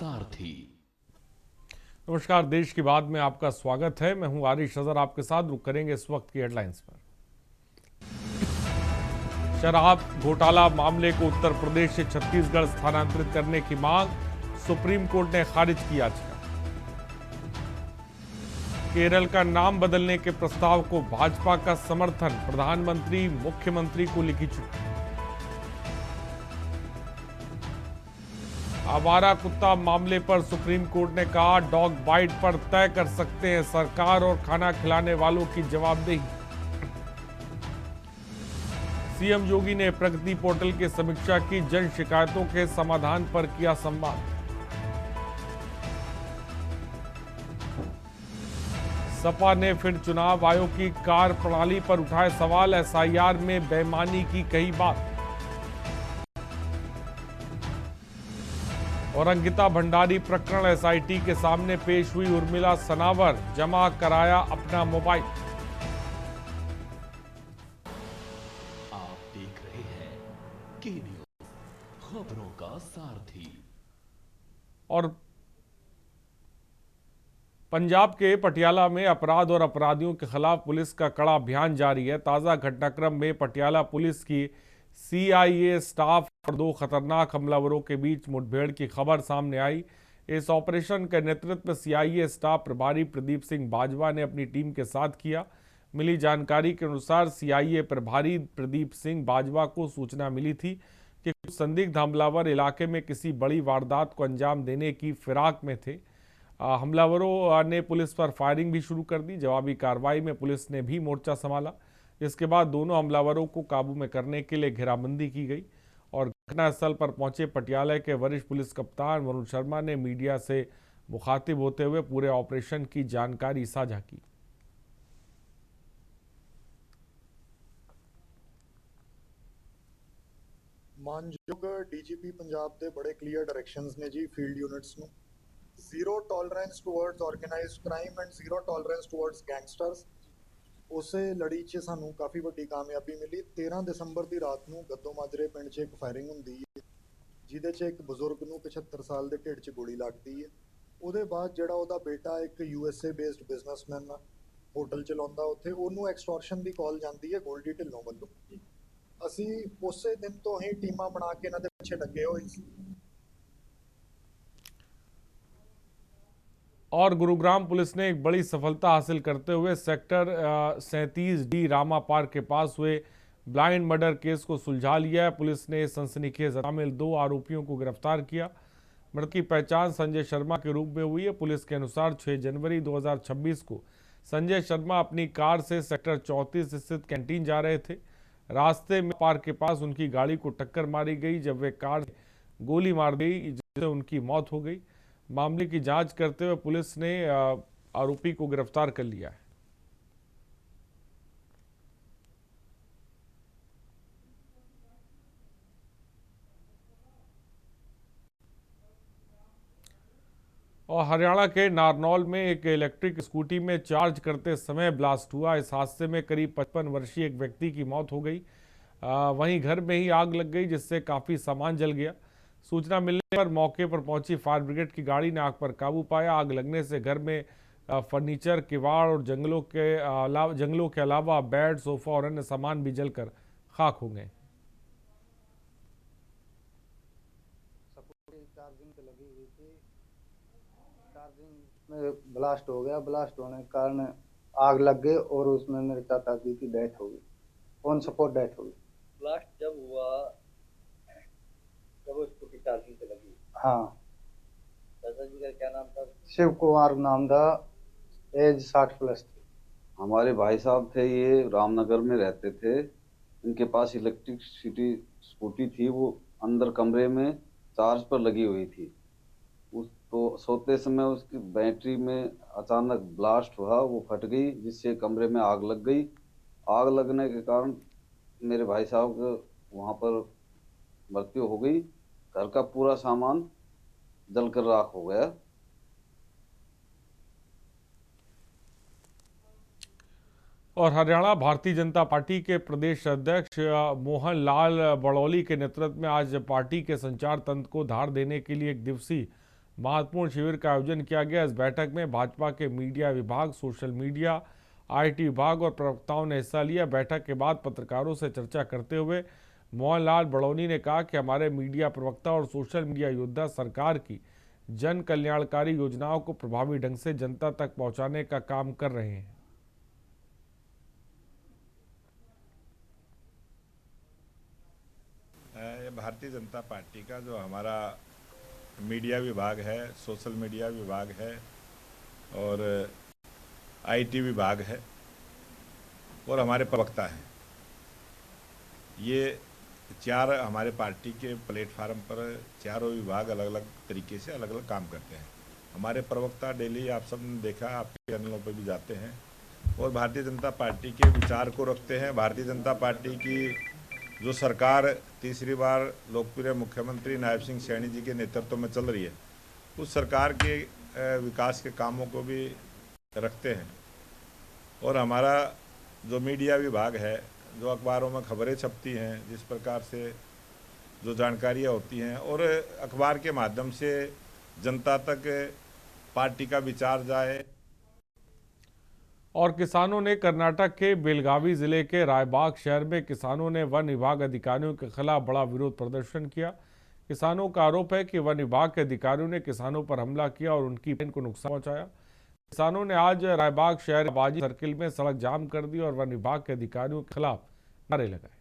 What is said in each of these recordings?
सारथी। नमस्कार, देश की बात में आपका स्वागत है। मैं हूं आरिश अजहर, आपके साथ रुक करेंगे इस वक्त की हेडलाइंस पर। शराब घोटाला मामले को उत्तर प्रदेश से छत्तीसगढ़ स्थानांतरित करने की मांग, सुप्रीम कोर्ट ने खारिज की याचिका। केरल का नाम बदलने के प्रस्ताव को भाजपा का समर्थन, प्रधानमंत्री मुख्यमंत्री को लिखी चिट्ठी। आवारा कुत्ता मामले पर सुप्रीम कोर्ट ने कहा, डॉग बाइट पर तय कर सकते हैं सरकार और खाना खिलाने वालों की जवाबदेही। सीएम योगी ने प्रगति पोर्टल की समीक्षा की, जन शिकायतों के समाधान पर किया संवाद। सपा ने फिर चुनाव आयोग की कार्य प्रणाली पर उठाए सवाल, एसआईआर में बेईमानी की कही बात। और अंकिता भंडारी प्रकरण, एसआईटी के सामने पेश हुई उर्मिला सनावर, जमा कराया अपना मोबाइल। आप देख रहे हैं के न्यूज, खबरों का सारथी। और पंजाब के पटियाला में अपराध और अपराधियों के खिलाफ पुलिस का कड़ा अभियान जारी है। ताजा घटनाक्रम में पटियाला पुलिस की सीआईए स्टाफ और दो खतरनाक हमलावरों के बीच मुठभेड़ की खबर सामने आई। इस ऑपरेशन का नेतृत्व सीआईए स्टाफ प्रभारी प्रदीप सिंह बाजवा ने अपनी टीम के साथ किया। मिली जानकारी के अनुसार सीआईए प्रभारी प्रदीप सिंह बाजवा को सूचना मिली थी कि कुछ संदिग्ध हमलावर इलाके में किसी बड़ी वारदात को अंजाम देने की फिराक में थे। हमलावरों ने पुलिस पर फायरिंग भी शुरू कर दी। जवाबी कार्रवाई में पुलिस ने भी मोर्चा संभाला, जिसके बाद दोनों हमलावरों को काबू में करने के लिए घेराबंदी की गई। और घटनास्थल पर पहुंचे पटियाला के वरिष्ठ पुलिस कप्तान वरुण शर्मा ने मीडिया से मुखातिब होते हुए पूरे ऑपरेशन की जानकारी साझा की। मानयोग डीजीपी पंजाब ਦੇ ਬੜੇ ਕਲੀਅਰ ਡਾਇਰੈਕਸ਼ਨਸ ਨੇ ਜੀ ਫੀਲਡ ਯੂਨਿਟਸ ਨੂੰ। Zero tolerance towards organised crime and zero tolerance towards gangsters. ਉਸੇ ਲੜੀ 'ਚ ਸਾਨੂੰ ਕਾਫੀ ਵੱਡੀ ਕਾਮਯਾਬੀ ਮਿਲੀ। 13 ਦਸੰਬਰ ਦੀ ਰਾਤ ਨੂੰ ਗੱਦੋ ਮਾਜਰੇ ਪਿੰਡ 'ਚ ਇੱਕ ਫਾਇਰਿੰਗ ਹੁੰਦੀ ਹੈ, ਜਿਹਦੇ 'ਚ ਇੱਕ ਬਜ਼ੁਰਗ ਨੂੰ 75 ਸਾਲ ਦੇ ਢਿੱਡ 'ਚ ਗੋਲੀ ਲੱਗਦੀ ਹੈ। ਉਹਦੇ ਬਾਅਦ ਜਿਹੜਾ ਉਹਦਾ ਬੇਟਾ ਇੱਕ ਯੂਐਸਏ ਬੇਸਡ ਬਿਜ਼ਨਸਮੈਨ ਹੋਟਲ ਚਲਾਉਂਦਾ ਉੱਥੇ, ਉਹਨੂੰ ਐਕਸਟੋਰਸ਼ਨ ਦੀ ਕਾਲ ਜਾਂਦੀ ਹੈ ਗੋਲਡੀ ਢਿੱਲੋਂ ਵੱਲੋਂ। ਅਸੀਂ ਉਸੇ ਦਿਨ ਤੋਂ ਹੀ ਟੀਮਾਂ ਬਣਾ ਕੇ ਇਹਨਾਂ ਦੇ ਪਿੱਛੇ ਲੱਗੇ ਹੋਏ ਸੀ। और गुरुग्राम पुलिस ने एक बड़ी सफलता हासिल करते हुए सेक्टर 37D रामा पार्क के पास हुए ब्लाइंड मर्डर केस को सुलझा लिया है। पुलिस ने सनसनीखेज शामिल 2 आरोपियों को गिरफ्तार किया। मृतक की पहचान संजय शर्मा के रूप में हुई है। पुलिस के अनुसार 6 जनवरी 2026 को संजय शर्मा अपनी कार से सेक्टर 34 स्थित कैंटीन जा रहे थे। रास्ते में पार्क के पास उनकी गाड़ी को टक्कर मारी गई, जब वे कार से गोली मार दी, जिससे उनकी मौत हो गई। मामले की जांच करते हुए पुलिस ने आरोपी को गिरफ्तार कर लिया है। और हरियाणा के नारनौल में एक इलेक्ट्रिक स्कूटी में चार्ज करते समय ब्लास्ट हुआ। इस हादसे में करीब 55 वर्षीय एक व्यक्ति की मौत हो गई। वहीं घर में ही आग लग गई, जिससे काफ़ी सामान जल गया। सूचना मिलने पर मौके पर पहुंची फायर ब्रिगेड की गाड़ी ने आग पर काबू पाया। आग लगने से घर में फर्नीचर, किवाड़ और जंगलों के अलावा बेड, सोफा और अन्य सामान भी जलकर खाक हो गए। चार्जिंग पे लगी हुई थी, चार्जिंग में ब्लास्ट हो गया। ब्लास्ट होने के कारण आग लग गई और उसमें मेरे चाचा जी की डेथ हो गई, ऑन स्पॉट डेथ हो गई। ब्लास्ट जब हुआ जब वो स्कूटी चार्जिंग पे लगी। हाँ, चाचा जी का क्या नाम था? शिव कुमार नाम था, एज 60+ थी। हमारे भाई साहब थे, ये रामनगर में रहते थे। इनके पास इलेक्ट्रिसिटी स्कूटी थी, वो अंदर कमरे में चार्ज पर लगी हुई थी। उस तो सोते समय उसकी बैटरी में अचानक ब्लास्ट हुआ, वो फट गई, जिससे कमरे में आग लग गई। आग लगने के कारण मेरे भाई साहब को वहाँ पर मृत्यु हो गई। घर का पूरा सामान जलकर राख हो गया। और हरियाणा भारतीय जनता पार्टी के प्रदेश अध्यक्ष मोहन लाल बड़ौली के नेतृत्व में आज पार्टी के संचार तंत्र को धार देने के लिए एक दिवसीय महत्वपूर्ण शिविर का आयोजन किया गया। इस बैठक में भाजपा के मीडिया विभाग, सोशल मीडिया, आईटी विभाग और प्रवक्ताओं ने हिस्सा लिया। बैठक के बाद पत्रकारों से चर्चा करते हुए मोहनलाल बड़ौनी ने कहा कि हमारे मीडिया प्रवक्ता और सोशल मीडिया योद्धा सरकार की जन कल्याणकारी योजनाओं को प्रभावी ढंग से जनता तक पहुंचाने का काम कर रहे हैं। भारतीय जनता पार्टी का जो हमारा मीडिया विभाग है, सोशल मीडिया विभाग है और आईटी विभाग है और हमारे प्रवक्ता हैं, ये चार हमारे पार्टी के प्लेटफार्म पर चारों विभाग अलग अलग तरीके से अलग अलग काम करते हैं। हमारे प्रवक्ता डेली आप सब ने देखा, आपके चैनलों पर भी जाते हैं और भारतीय जनता पार्टी के विचार को रखते हैं। भारतीय जनता पार्टी की जो सरकार तीसरी बार लोकप्रिय मुख्यमंत्री नायब सिंह सैनी जी के नेतृत्व में चल रही है, उस सरकार के विकास के कामों को भी रखते हैं। और हमारा जो मीडिया विभाग है, जो अखबारों में खबरें छपती हैं, जिस प्रकार से जो जानकारियाँ होती हैं और अखबार के माध्यम से जनता तक पार्टी का विचार जाए। और किसानों ने कर्नाटक के बेलगावी जिले के रायबाग शहर में किसानों ने वन विभाग अधिकारियों के खिलाफ बड़ा विरोध प्रदर्शन किया। किसानों का आरोप है कि वन विभाग के अधिकारियों ने किसानों पर हमला किया और उनकी बहन को नुकसान पहुंचाया। किसानों ने आज रायबाग शहर बाजी सर्किल में सड़क जाम कर दी और वन विभाग के अधिकारियों के खिलाफ नारे लगाए।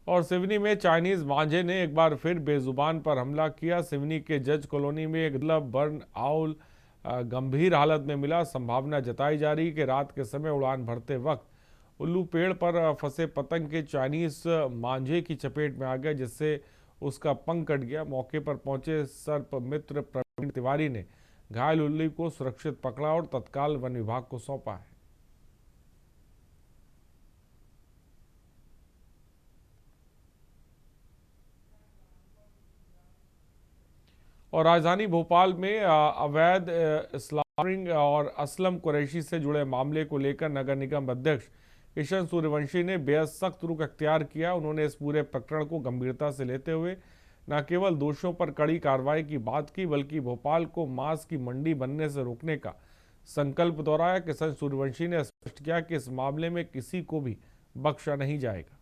और सिवनी में चाइनीज मांझे ने एक बार फिर बेजुबान पर हमला किया। सिवनी के जज कॉलोनी में एक दुर्लभ बर्न आउल गंभीर हालत में मिला। संभावना जताई जा रही कि रात के समय उड़ान भरते वक्त उल्लू पेड़ पर फंसे पतंग के चाइनीज मांझे की चपेट में आ गया, जिससे उसका पंख कट गया। मौके पर पहुंचे सर्प मित्र प्रवीण तिवारी ने घायल उल्लू को सुरक्षित पकड़ा और तत्काल वन विभाग को सौंपा है। और राजधानी भोपाल में अवैध स्लॉटरिंग और असलम कुरैशी से जुड़े मामले को लेकर नगर निगम अध्यक्ष किशन सूर्यवंशी ने बेहद सख्त रुख अख्तियार किया। उन्होंने इस पूरे प्रकरण को गंभीरता से लेते हुए न केवल दोषियों पर कड़ी कार्रवाई की बात की, बल्कि भोपाल को मांस की मंडी बनने से रोकने का संकल्प दोहराया। किशन सूर्यवंशी ने स्पष्ट किया कि इस मामले में किसी को भी बख्शा नहीं जाएगा।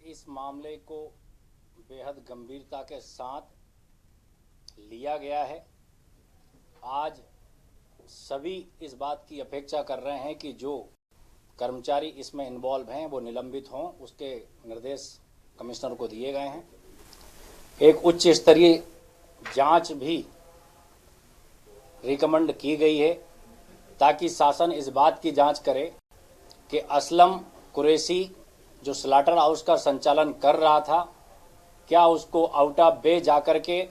इस मामले को बेहद गंभीरता के साथ लिया गया है। आज सभी इस बात की अपेक्षा कर रहे हैं कि जो कर्मचारी इसमें इन्वॉल्व हैं वो निलंबित हों। उसके निर्देश कमिश्नर को दिए गए हैं। एक उच्च स्तरीय जांच भी रिकमेंड की गई है ताकि शासन इस बात की जांच करे कि असलम कुरैशी जो स्लॉटर हाउस का संचालन कर रहा था, क्या उसको आउट ऑफ बे जाकर के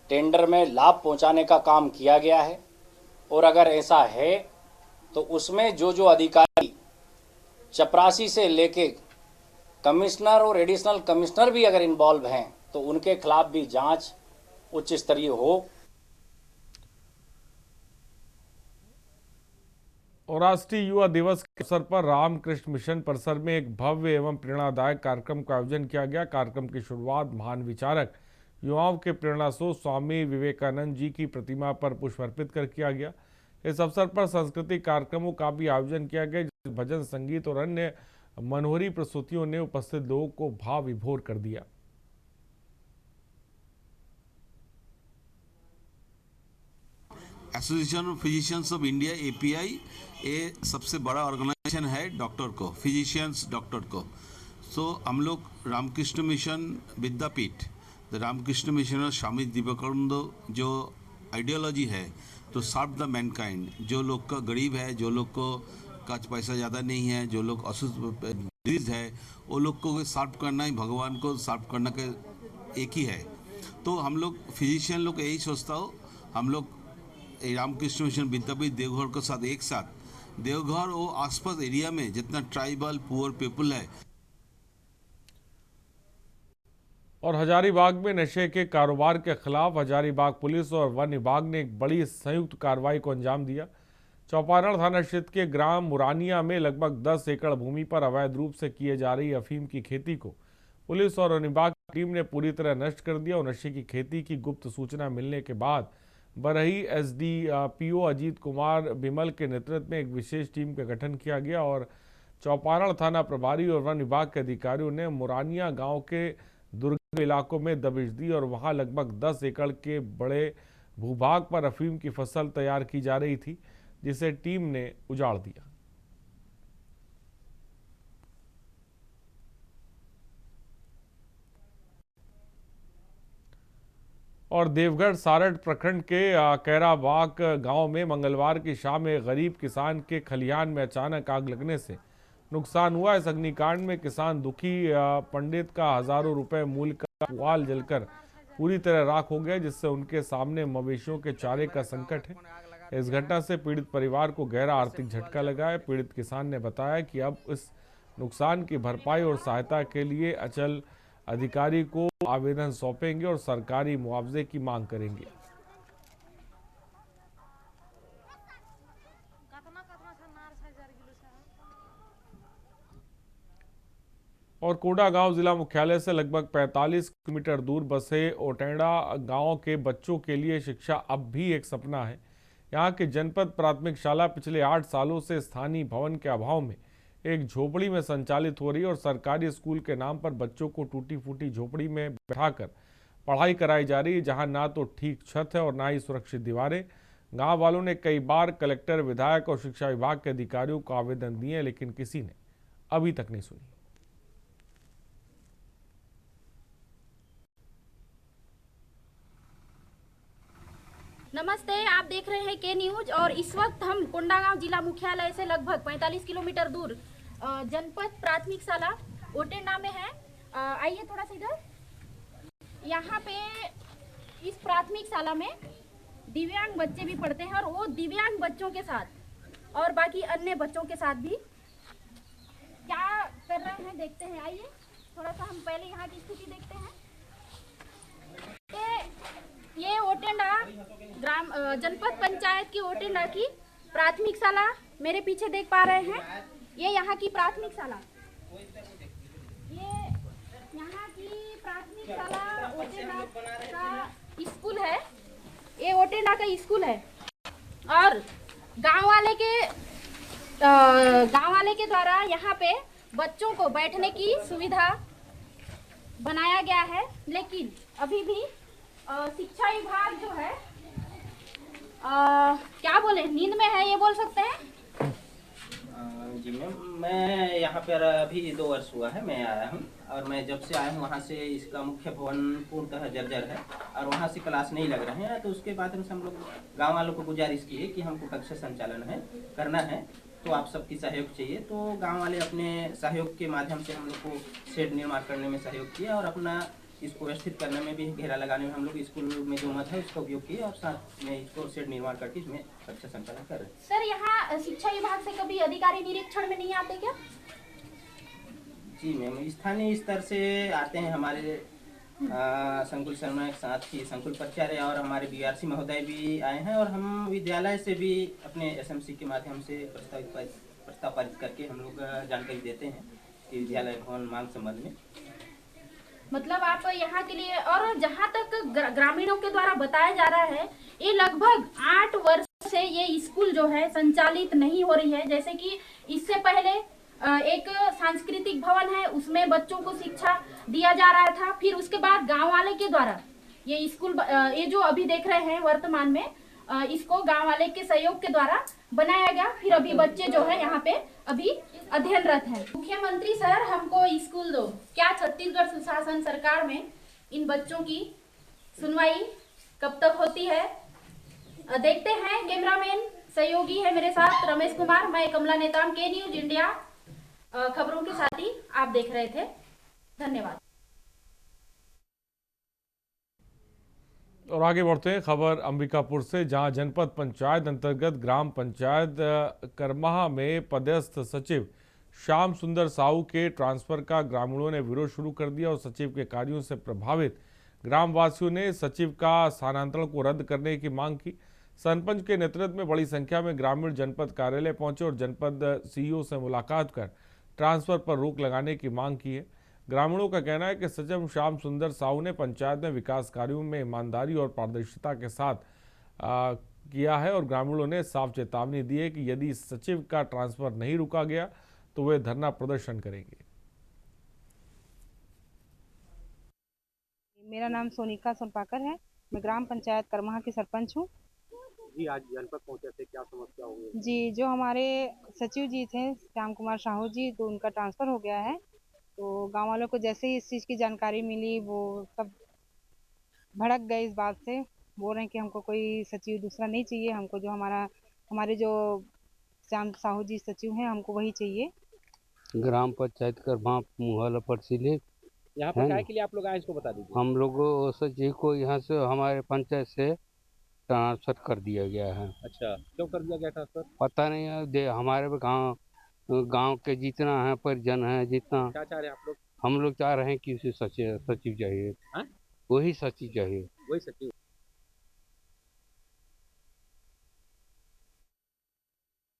टेंडर में लाभ पहुंचाने का काम किया गया है, और अगर ऐसा है तो उसमें जो जो अधिकारी चपरासी से लेके कमिश्नर और एडिशनल कमिश्नर भी अगर इन्वॉल्व हैं तो उनके खिलाफ भी जांच उच्च स्तरीय हो। और राष्ट्रीय युवा दिवस के अवसर पर रामकृष्ण मिशन परिसर में एक भव्य एवं प्रेरणादायक कार्यक्रम का आयोजन किया गया। कार्यक्रम की शुरुआत महान विचारक युवाओं के प्रेरणा स्रोत स्वामी विवेकानंद जी की प्रतिमा पर पुष्प अर्पित कर किया गया। इस अवसर पर सांस्कृतिक कार्यक्रमों का भी आयोजन किया गया, जिसमें भजन, संगीत और अन्य मनोहरी प्रस्तुतियों ने उपस्थित लोगों को भाव विभोर कर दिया। Association of physicians of India API ये सबसे बड़ा ऑर्गेनाइजेशन है डॉक्टर को, फिजिशियंस डॉक्टर को। सो हम लोग रामकृष्ण मिशन विद्यापीठ, रामकृष्ण मिशन और स्वामी विवेकानंद जो आइडियोलॉजी है तो सर्व द मैनकाइंड, जो लोग का गरीब है, जो लोग को का पैसा ज़्यादा नहीं है, जो लोग असुस्थ डिजीज है, वो लोग को सर्व करना ही भगवान को सर्व करना का एक ही है। तो हम लोग फिजिशियन लोग यही सोचता हो, हम लोग रामकृष्ण मिशन विद्यापीठ देवघर के साथ एक साथ देवघर और आसपास एरिया में जितना ट्राइबल पुअर पीपल है। और हजारीबाग में नशे के कारोबार के खिलाफ हजारीबाग पुलिस और वन विभाग ने एक बड़ी संयुक्त कार्रवाई को अंजाम दिया। चौपारण थाना क्षेत्र के ग्राम मुरानिया में लगभग 10 एकड़ भूमि पर अवैध रूप से किए जा रही अफीम की खेती को पुलिस और वन विभाग की टीम ने पूरी तरह नष्ट कर दिया। और नशे की खेती की गुप्त सूचना मिलने के बाद बरही एसडीपीओ अजीत कुमार बिमल के नेतृत्व में एक विशेष टीम का गठन किया गया और चौपारण थाना प्रभारी और वन विभाग के अधिकारियों ने मुरानिया गांव के दुर्गम इलाकों में दबिश दी और वहां लगभग 10 एकड़ के बड़े भूभाग पर अफीम की फसल तैयार की जा रही थी, जिसे टीम ने उजाड़ दिया। और देवगढ़ सारठ प्रखंड के कैराबाग गांव में मंगलवार की शाम एक गरीब किसान के खलिहान में अचानक आग लगने से नुकसान हुआ। इस अग्निकांड में किसान दुखी पंडित का हजारों रुपए मूल्य का पुआल जलकर पूरी तरह राख हो गया, जिससे उनके सामने मवेशियों के चारे का संकट है। इस घटना से पीड़ित परिवार को गहरा आर्थिक झटका लगा है। पीड़ित किसान ने बताया कि अब इस नुकसान की भरपाई और सहायता के लिए अचल अधिकारी को आवेदन सौंपेंगे और सरकारी मुआवजे की मांग करेंगे। और कोडा गांव जिला मुख्यालय से लगभग 45 किलोमीटर दूर बसे ओटेंडा गांव के बच्चों के लिए शिक्षा अब भी एक सपना है। यहां की जनपद प्राथमिक शाला पिछले 8 सालों से स्थानीय भवन के अभाव में एक झोपड़ी में संचालित हो रही है और सरकारी स्कूल के नाम पर बच्चों को टूटी फूटी झोपड़ी में बैठाकर पढ़ाई कराई जा रही है, जहां ना तो ठीक छत है और ना ही सुरक्षित दीवारें। गांव वालों ने कई बार कलेक्टर, विधायक और शिक्षा विभाग के अधिकारियों को आवेदन दिए, लेकिन किसी ने अभी तक नहीं सुनी। नमस्ते, आप देख रहे हैं के न्यूज और इस वक्त हम कोंडागांव जिला मुख्यालय से लगभग 45 किलोमीटर दूर जनपद प्राथमिक शाला ओटेंडा में है। आइए थोड़ा सा इधर। यहाँ पे इस प्राथमिक शाला में दिव्यांग बच्चे भी पढ़ते हैं और वो दिव्यांग बच्चों के साथ और बाकी अन्य बच्चों के साथ भी क्या कर रहे हैं देखते हैं। आइए थोड़ा सा हम पहले यहाँ की स्थिति देखते हैं। ये ओटेंडा ग्राम जनपद पंचायत की ओटेंडा की प्राथमिक शाला मेरे पीछे देख पा रहे हैं। ये यहाँ की प्राथमिक शाला, ये यहाँ की प्राथमिक शाला ओटेंडा का स्कूल है। ये ओटेंडा का स्कूल है और गांव वाले के द्वारा यहाँ पे बच्चों को बैठने की सुविधा बनाया गया है, लेकिन अभी भी शिक्षा विभाग जो है क्या बोले, नींद में है, ये बोल सकते हैं। जी मैम, मैं यहाँ पर अभी 2 वर्ष हुआ है मैं आया हूँ और मैं जब से आया हूँ वहाँ से इसका मुख्य भवन पूर्णतः जर्जर है और वहाँ से क्लास नहीं लग रहे हैं। तो उसके बाद हम लोग गांव वालों को गुजारिश की है कि हमको कक्षा संचालन करना है, तो आप सबकी सहयोग चाहिए। तो गांव वाले अपने सहयोग के माध्यम से हम लोग को शेड निर्माण करने में सहयोग किया और अपना इसको व्यवस्थित करने में भी, घेरा लगाने में हम लोग स्कूल में जो मत है उसका उपयोग किए और साथ में इसको शेड निर्माण करके इसमें कक्षा संचालन कर रहे हैं। सर, यहाँ शिक्षा विभाग से कभी अधिकारी निरीक्षण में नहीं आते क्या? जी मैम, स्थानीय स्तर से आते हैं हमारे संकुल शर्मा के साथ ही संकुल प्राचार्य और हमारे बीआरसी महोदय भी आए हैं और हम विद्यालय से भी अपने एसएमसी के माध्यम से प्रस्ताव पारित करके हम लोग जानकारी देते हैं कि विद्यालय भवन मांग संबंध में। मतलब आप यहाँ के लिए, और जहाँ तक ग्रामीणों के द्वारा बताया जा रहा है, ये लगभग 8 वर्ष से ये स्कूल जो है संचालित नहीं हो रही है। जैसे कि इससे पहले एक सांस्कृतिक भवन है, उसमें बच्चों को शिक्षा दिया जा रहा था। फिर उसके बाद गांव वाले के द्वारा ये स्कूल, ये जो अभी देख रहे हैं वर्तमान में, इसको गांव वाले के सहयोग के द्वारा बनाया गया। फिर अभी बच्चे जो है यहाँ पे अभी अध्ययनरत है। मुख्यमंत्री सर, हमको स्कूल दो। क्या छत्तीसगढ़ सुशासन सरकार में इन बच्चों की सुनवाई कब तक होती है? देखते हैं। कैमरामैन सहयोगी है मेरे साथ रमेश कुमार, मैं कमला नेताम, के न्यूज इंडिया खबरों के साथ ही आप देख रहे थे। धन्यवाद। और आगे बढ़ते हैं खबर अंबिकापुर से, जहां जनपद पंचायत अंतर्गत ग्राम पंचायत करमाह में पदस्थ सचिव श्याम सुंदर साहू के ट्रांसफर का ग्रामीणों ने विरोध शुरू कर दिया और सचिव के कार्यों से प्रभावित ग्रामवासियों ने सचिव का स्थानांतरण को रद्द करने की मांग की। सरपंच के नेतृत्व में बड़ी संख्या में ग्रामीण जनपद कार्यालय पहुंचे और जनपद सीईओ से मुलाकात कर ट्रांसफर पर रोक लगाने की मांग की है। ग्रामीणों का कहना है कि सचिव श्याम सुंदर साहू ने पंचायत में विकास कार्यों में ईमानदारी और पारदर्शिता के साथ किया है और ग्रामीणों ने साफ चेतावनी दी है कि यदि सचिव का ट्रांसफर नहीं रुका गया तो वे धरना प्रदर्शन करेंगे। मेरा नाम सोनिका सोनपाकर है, मैं ग्राम पंचायत करमाह की सरपंच हूँ। जी, आज जनपद पहुंचे थे, क्या समस्या हो गई? जी, जो हमारे सचिव जी थे श्याम कुमार साहू जी, तो उनका ट्रांसफ़र हो गया है। तो गांव वालों को जैसे ही इस चीज़ की जानकारी मिली वो सब भड़क गए इस बात से। बोल रहे हैं कि हमको कोई सचिव दूसरा नहीं चाहिए, हमको जो हमारे जो श्याम साहू जी सचिव हैं हमको वही चाहिए। ग्राम पंचायत करमाह मुहल्ला परसिले यहाँ पर काय के लिए आप लोग आए, इसको बता दीजिए। हम लोगों सचिव को यहाँ से हमारे पंचायत से ट्रांसफर कर दिया गया है। अच्छा, क्यों कर दिया गया ट्रांसफर? पता नहीं है, हमारे गांव के जितना है परिजन है, जितना क्या चाह रहे हैं आप लोग? हम लोग चाह रहे हैं कि उसे सचिव चाहिए। वही सचिव चाहिए, वही सचिव।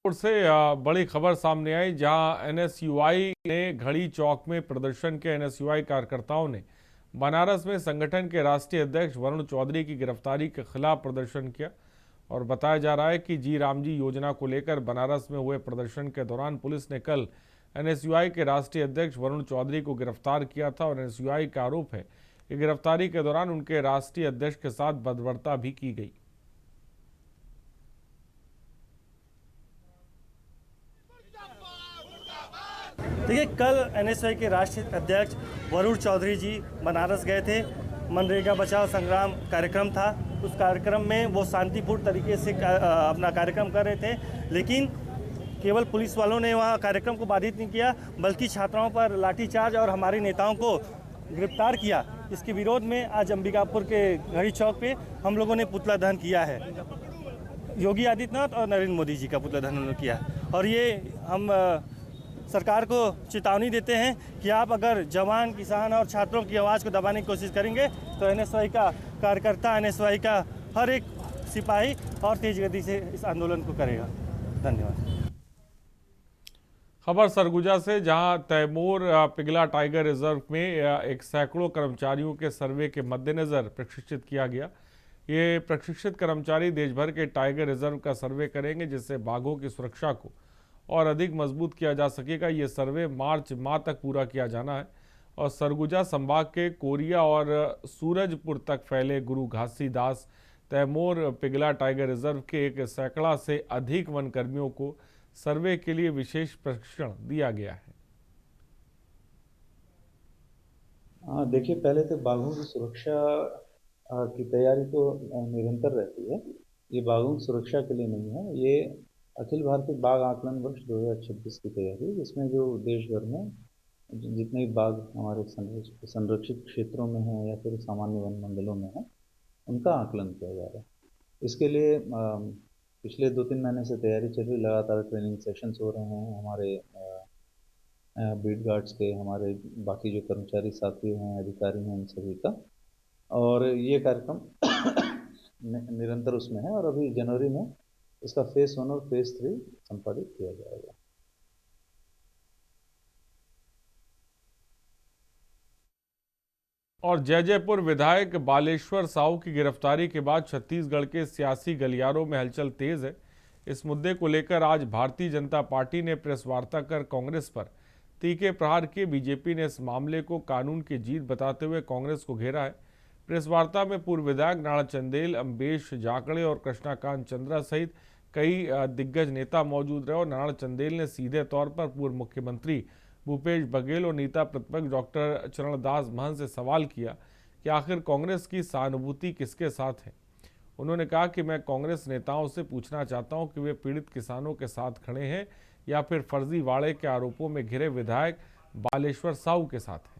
से बड़ी खबर सामने आई, जहां एनएसयूआई ने घड़ी चौक में प्रदर्शन के एनएसयूआई कार्यकर्ताओं ने बनारस में संगठन के राष्ट्रीय अध्यक्ष वरुण चौधरी की गिरफ्तारी के खिलाफ प्रदर्शन किया और बताया जा रहा है कि जी राम जी योजना को लेकर बनारस में हुए प्रदर्शन के दौरान पुलिस ने कल एनएसयूआई के राष्ट्रीय अध्यक्ष वरुण चौधरी को गिरफ्तार किया था और एनएसयूआई का आरोप है कि गिरफ्तारी के दौरान उनके राष्ट्रीय अध्यक्ष के साथ बर्बरता भी की गई। देखिए, कल एनएसयूआई के राष्ट्रीय अध्यक्ष वरुण चौधरी जी बनारस गए थे। मनरेगा बचाओ संग्राम कार्यक्रम था, उस कार्यक्रम में वो शांतिपूर्ण तरीके से अपना कार्यक्रम कर रहे थे, लेकिन केवल पुलिस वालों ने वहाँ कार्यक्रम को बाधित नहीं किया बल्कि छात्राओं पर लाठीचार्ज और हमारे नेताओं को गिरफ्तार किया। इसके विरोध में आज अंबिकापुर के घड़ी चौक पे हम लोगों ने पुतला दहन किया है। योगी आदित्यनाथ और नरेंद्र मोदी जी का पुतला दहन उन्होंने किया और ये हम सरकार को चेतावनी देते हैं कि आप अगर जवान, किसान और छात्रों की आवाज़ को दबाने की कोशिश करेंगे तो एनएसयूआई का कार्यकर्ता, एनएसयूआई का हर एक सिपाही और तेज गति से इस आंदोलन को करेगा। धन्यवाद। खबर सरगुजा से, जहां तैमूर पिगला टाइगर रिजर्व में एक सैकड़ों कर्मचारियों के सर्वे के मद्देनजर प्रशिक्षित किया गया। ये प्रशिक्षित कर्मचारी देश भर के टाइगर रिजर्व का सर्वे करेंगे, जिससे बाघों की सुरक्षा को और अधिक मजबूत किया जा सकेगा। ये सर्वे मार्च माह तक पूरा किया जाना है और सरगुजा संभाग के कोरिया और सूरजपुर तक फैले गुरु घासीदास तैमूर पिगला टाइगर रिजर्व के एक सैकड़ा से अधिक वन कर्मियों को सर्वे के लिए विशेष प्रशिक्षण दिया गया है। हाँ, देखिए, पहले तो बाघों की सुरक्षा की तैयारी तो निरंतर रहती है। ये बाघों की सुरक्षा के लिए नहीं है, ये अखिल भारतीय बाघ आकलन वर्ष 2026 की तैयारी, जिसमें जो देश भर में जितने भी बाघ हमारे संरक्षित क्षेत्रों में हैं या फिर सामान्य वन मंडलों में हैं, उनका आकलन किया जा रहा है। इसके लिए पिछले 2-3 महीने से तैयारी चल रही, लगातार ट्रेनिंग सेशंस हो रहे हैं हमारे बीट गार्ड्स के, हमारे बाकी जो कर्मचारी साथी हैं, अधिकारी हैं, इन सभी का। और ये कार्यक्रम निरंतर उसमें है और अभी जनवरी में इसका फेज 1 और फेज 3 संपादित किया जाएगा। और जयपुर विधायक बालेश्वर साहू की गिरफ्तारी के बाद छत्तीसगढ़ के सियासी गलियारों में हलचल तेज है। इस मुद्दे को लेकर आज भारतीय जनता पार्टी ने प्रेस वार्ता कर कांग्रेस पर तीखे प्रहार किए। बीजेपी ने इस मामले को कानून की जीत बताते हुए कांग्रेस को घेरा है। प्रेस वार्ता में पूर्व विधायक नाना चंदेल, अम्बेश जाकड़े और कृष्णाकांत चंद्रा सहित कई दिग्गज नेता मौजूद रहे और नाना चंदेल ने सीधे तौर पर पूर्व मुख्यमंत्री भूपेश बघेल और नेता प्रतिपक्ष डॉक्टर चरणदास महंत से सवाल किया कि आखिर कांग्रेस की सहानुभूति किसके साथ है। उन्होंने कहा कि मैं कांग्रेस नेताओं से पूछना चाहता हूं कि वे पीड़ित किसानों के साथ खड़े हैं या फिर फर्जीवाड़े के आरोपों में घिरे विधायक बालेश्वर साहू के साथ हैं।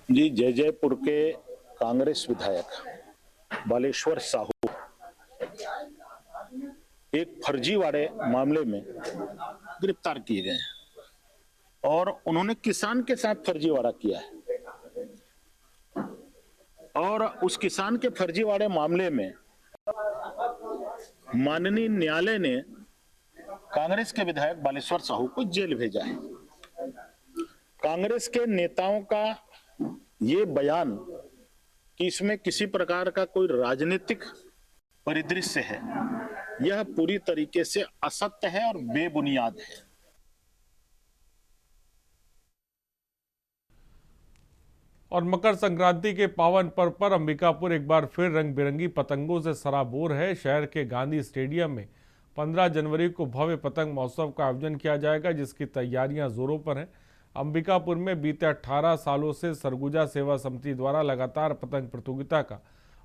जी, जयपुर के कांग्रेस विधायक बालेश्वर साहू एक फर्जीवाड़े मामले में गिरफ्तार किए गए हैं और उन्होंने किसान के साथ फर्जीवाड़ा किया है और उस किसान के फर्जीवाड़े मामले में माननीय न्यायालय ने कांग्रेस के विधायक बालेश्वर साहू को जेल भेजा है। कांग्रेस के नेताओं का ये बयान कि इसमें किसी प्रकार का कोई राजनीतिक परिदृश्य है, यह पूरी तरीके से असत्य है और बेबुनियाद है। और मकर संक्रांति के पावन पर्व पर अंबिकापुर एक बार फिर रंग बिरंगी पतंगों से सराबोर है। शहर के गांधी स्टेडियम में 15 जनवरी को भव्य पतंग महोत्सव का आयोजन किया जाएगा, जिसकी तैयारियां जोरों पर हैं। अंबिकापुर में बीते 18 सालों से सरगुजा सेवा समिति द्वारा लगातार पतंग प्रतियोगिता का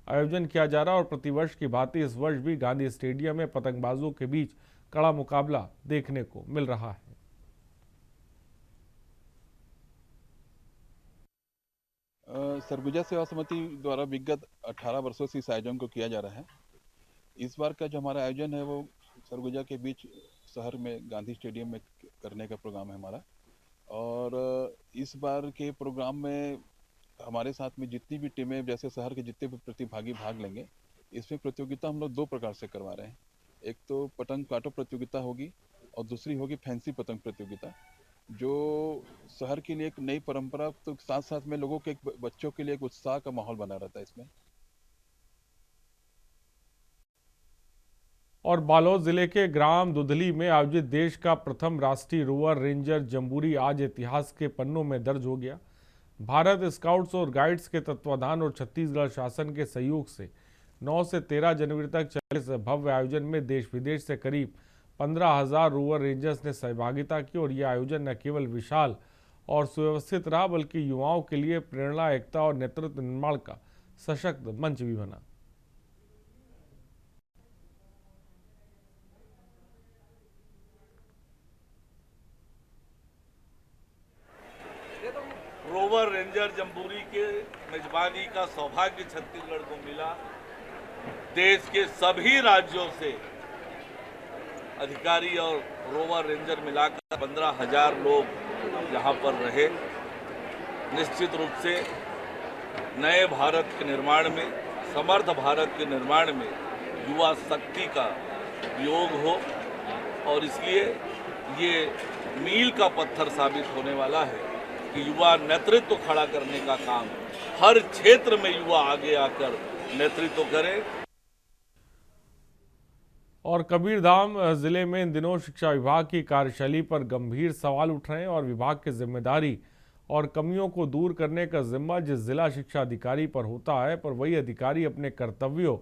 आयोजन किया जा रहा है और प्रतिवर्ष की भांति इस वर्ष भी गांधी स्टेडियम में पतंगबाजों के बीच कड़ा मुकाबला देखने को मिल रहा है। सरगुजा सेवा समिति द्वारा विगत 18 वर्षों से इस आयोजन को किया जा रहा है। इस बार का जो हमारा आयोजन है वो सरगुजा के बीच शहर में गांधी स्टेडियम में करने का प्रोग्राम है हमारा। और इस बार के प्रोग्राम में हमारे साथ में जितनी भी टीमें, जैसे शहर के जितने भी प्रतिभागी भाग लेंगे, इसमें प्रतियोगिता हम लोग 2 प्रकार से करवा रहे हैं। एक तो पतंग काटो प्रतियोगिता होगी और दूसरी होगी फैंसी पतंग प्रतियोगिता, जो शहर के लिए एक नई परंपरा, तो साथ साथ में लोगों के, बच्चों के लिए एक उत्साह का माहौल बना रहता है इसमें। और बालोद जिले के ग्राम दुधली में आयोजित देश का प्रथम राष्ट्रीय रोवर रेंजर जम्बूरी आज इतिहास के पन्नों में दर्ज हो गया। भारत स्काउट्स और गाइड्स के तत्वाधान और छत्तीसगढ़ शासन के सहयोग से 9 से 13 जनवरी तक चले इस भव्य आयोजन में देश विदेश से करीब 15,000 रोवर रेंजर्स ने सहभागिता की और यह आयोजन न केवल विशाल और सुव्यवस्थित रहा, बल्कि युवाओं के लिए प्रेरणा, एकता और नेतृत्व निर्माण का सशक्त मंच भी बना। रोवर रेंजर जम्बूरी के मेजबानी का सौभाग्य छत्तीसगढ़ को मिला। देश के सभी राज्यों से अधिकारी और रोवर रेंजर मिलाकर 15,000 लोग यहाँ पर रहे। निश्चित रूप से नए भारत के निर्माण में, समर्थ भारत के निर्माण में युवा शक्ति का योग हो और इसलिए ये मील का पत्थर साबित होने वाला है कि युवा नेतृत्व खड़ा करने का काम हर क्षेत्र में युवा आगे आकर नेतृत्व करें। और कबीरधाम जिले में इन दिनों शिक्षा विभाग की कार्यशैली पर गंभीर सवाल उठ रहे हैं और विभाग की जिम्मेदारी और कमियों को दूर करने का जिम्मा जिस जिला शिक्षा अधिकारी पर होता है, पर वही अधिकारी अपने कर्तव्यों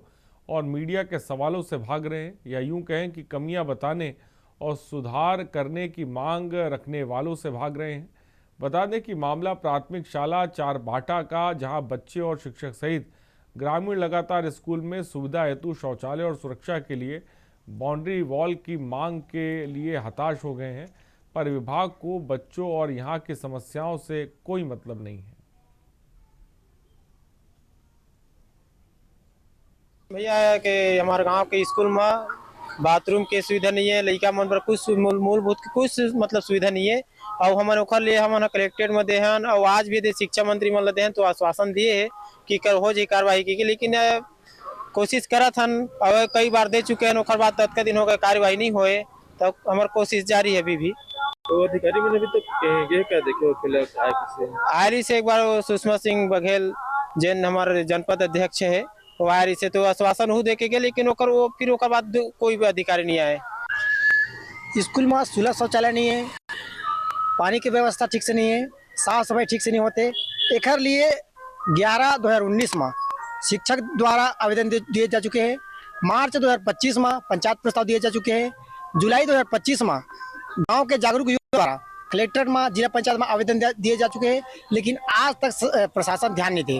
और मीडिया के सवालों से भाग रहे हैं, या यूं कहें कि कमियां बताने और सुधार करने की मांग रखने वालों से भाग रहे हैं। बता दें कि मामला प्राथमिक शाला चारबाटा का, जहां बच्चे और शिक्षक सहित ग्रामीण लगातार स्कूल में सुविधा हेतु शौचालय और सुरक्षा के लिए बाउंड्री वॉल की मांग के लिए हताश हो गए हैं, पर विभाग को बच्चों और यहां की समस्याओं से कोई मतलब नहीं है। भैया कि हमारे गांव के स्कूल में बाथरूम के सुविधा नहीं है, लड़का मन पर कुछ मूलभूत कुछ मतलब सुविधा नहीं है। और हमारे ओखर लिए हम कलेक्टेड में दे हैं और आज भी दे शिक्षा मंत्री मन दे हैं तो आश्वासन दिए है कि कर हो जाए कार्रवाई की, लेकिन कोशिश करत हन और कई बार दे चुके हैं। ओखर बाद तत्का दिन हो गए कार्रवाई नहीं होए, तो हमारी कोशिश जारी है अभी भी। तो अधिकारी मैंने भी तो क्या देखो आयरी से एक बार सुषमा सिंह बघेल जैन हमारे जनपद अध्यक्ष है, वो आयरी से तो आश्वासन हो दे के गए, लेकिन ओकर वो फिर ओकर बाद कोई भी अधिकारी नहीं आए। स्कूल में सुलभ शौचालय नहीं है, पानी की व्यवस्था ठीक से नहीं है, साफ सफाई ठीक से नहीं होते। एक लिए 11/2019 में शिक्षक द्वारा आवेदन दिए जा चुके हैं। मार्च 2025 में पंचायत प्रस्ताव दिए जा चुके हैं। जुलाई 2025 में गांव के जागरूक युवा द्वारा कलेक्टर में, जिला पंचायत में आवेदन दिए जा चुके हैं, लेकिन आज तक प्रशासन ध्यान नहीं दे।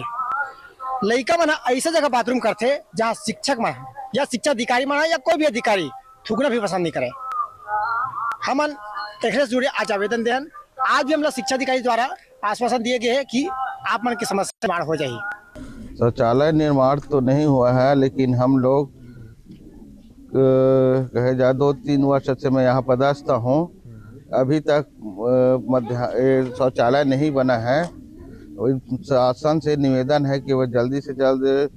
लड़का मन ऐसे जगह बाथरूम करते जहाँ शिक्षक मन या शिक्षा अधिकारी मन या कोई भी अधिकारी थूकना भी पसंद नहीं करे। हम एक जुड़े आज आवेदन दें। आज भी हम लोग शिक्षा अधिकारी द्वारा आश्वासन दिए गए हैं कि आप मन की समस्या निर्माण हो जाए। शौचालय निर्माण तो नहीं हुआ है, लेकिन हम लोग कहे जाए 2-3 वर्ष से मैं यहाँ पदस्थ हूँ, अभी तक शौचालय नहीं बना है। शासन से निवेदन है कि वह जल्दी से जल्द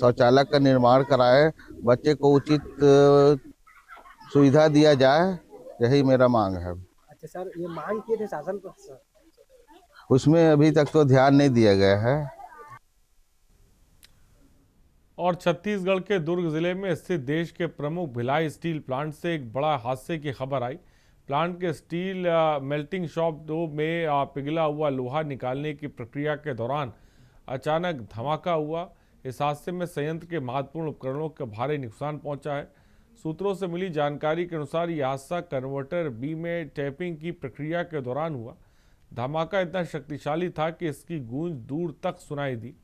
शौचालय का निर्माण कराए, बच्चे को उचित सुविधा दिया जाए, यही मेरा मांग है। अच्छा सर, ये मांग किए थे शासन को, उसमें अभी तक तो ध्यान नहीं दिया गया है। और छत्तीसगढ़ के दुर्ग जिले में स्थित देश के प्रमुख भिलाई स्टील प्लांट से एक बड़ा हादसे की खबर आई। प्लांट के स्टील मेल्टिंग शॉप 2 में पिघला हुआ लोहा निकालने की प्रक्रिया के दौरान अचानक धमाका हुआ। इस हादसे में संयंत्र के महत्वपूर्ण उपकरणों को भारी नुकसान पहुंचा है। सूत्रों से मिली जानकारी के अनुसार यह हादसा कन्वर्टर बी में टैपिंग की प्रक्रिया के दौरान हुआ। धमाका इतना शक्तिशाली था कि इसकी गूंज दूर तक सुनाई दी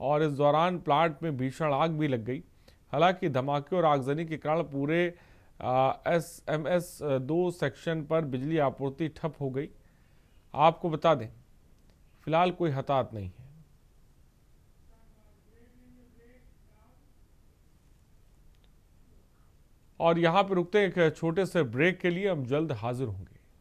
और इस दौरान प्लांट में भीषण आग भी लग गई। हालांकि धमाके और आगजनी के कारण पूरे SMS 2 सेक्शन पर बिजली आपूर्ति ठप हो गई। आपको बता दें, फिलहाल कोई हताहत नहीं है। और यहाँ पर रुकते हैं एक छोटे से ब्रेक के लिए, हम जल्द हाजिर होंगे।